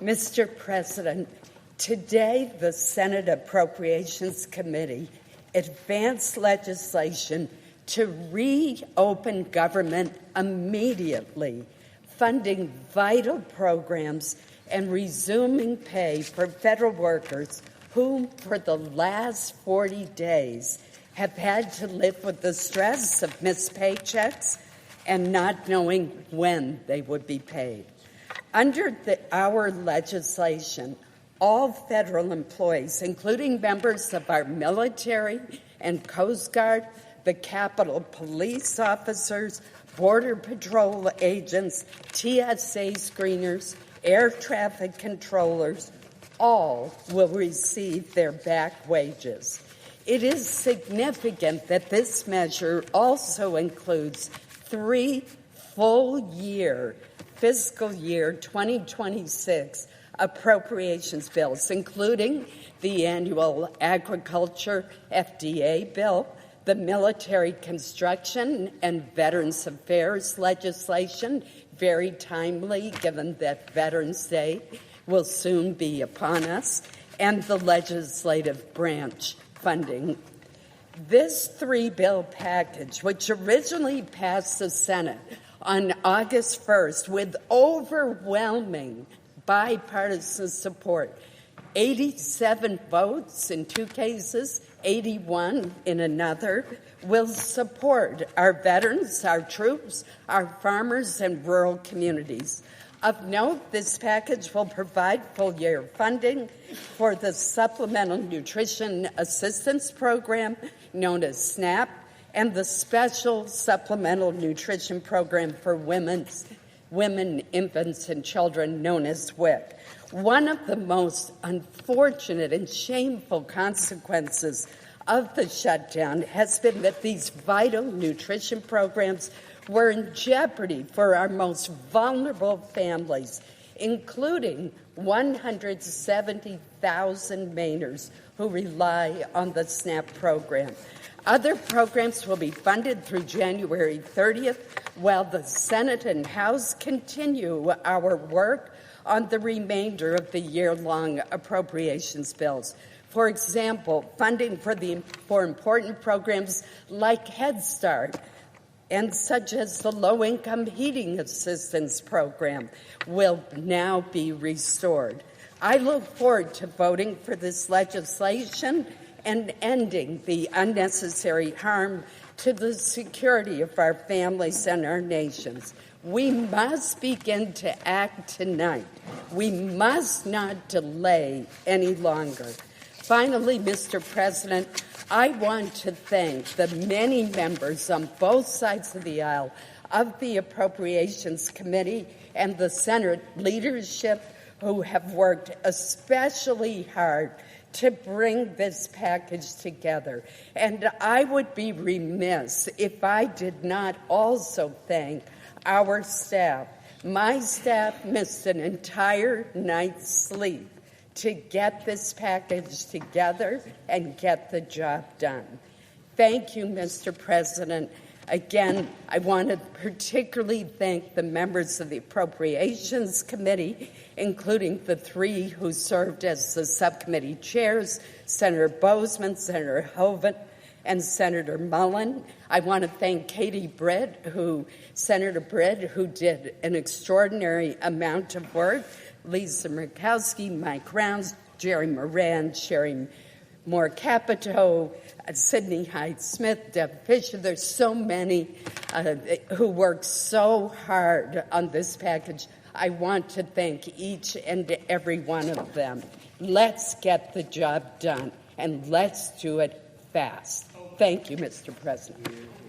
Mr. President, today the Senate Appropriations Committee advanced legislation to reopen government immediately, funding vital programs and resuming pay for federal workers who, for the last 40 days, have had to live with the stress of missed paychecks and not knowing when they would be paid. Under our legislation, all federal employees, including members of our military and Coast Guard, the Capitol Police officers, Border Patrol agents, TSA screeners, air traffic controllers, all will receive their back wages. It is significant that this measure also includes 3 full-year Fiscal Year 2026 appropriations bills, including the annual Agriculture FDA bill, the Military Construction and Veterans Affairs legislation, very timely given that Veterans Day will soon be upon us, and the legislative branch funding. This 3-bill package, which originally passed the Senate on August 1st with overwhelming bipartisan support, 87 votes in 2 cases, 81 in another, will support our veterans, our troops, our farmers, and rural communities. Of note, this package will provide full-year funding for the Supplemental Nutrition Assistance Program, known as SNAP, and the Special Supplemental Nutrition Program for women, infants, and children, known as WIC. One of the most unfortunate and shameful consequences of the shutdown has been that these vital nutrition programs were in jeopardy for our most vulnerable families, including 170,000 Mainers who rely on the SNAP program. Other programs will be funded through January 30th, while the Senate and House continue our work on the remainder of the year-long appropriations bills. For example, funding for important programs like Head Start and such as the Low-Income Heating Assistance Program will now be restored. I look forward to voting for this legislation and ending the unnecessary harm to the security of our families and our nations. We must begin to act tonight. We must not delay any longer. Finally, Mr. President, I want to thank the many members on both sides of the aisle of the Appropriations Committee and the Senate leadership who have worked especially hard to bring this package together. And I would be remiss if I did not also thank our staff. My staff missed an entire night's sleep to get this package together and get the job done. Thank you, Mr. President. Again, I want to particularly thank the members of the Appropriations Committee, including the 3 who served as the subcommittee chairs, Senator Bozeman, Senator Hoeven, and Senator Mullen. I want to thank Senator Britt, who did an extraordinary amount of work, Lisa Murkowski, Mike Rounds, Jerry Moran, Sherry Moore Capito, Sidney Hyde-Smith, Deb Fisher. There's so many who worked so hard on this package. I want to thank each and every one of them. Let's get the job done, and let's do it fast. Thank you, Mr. President.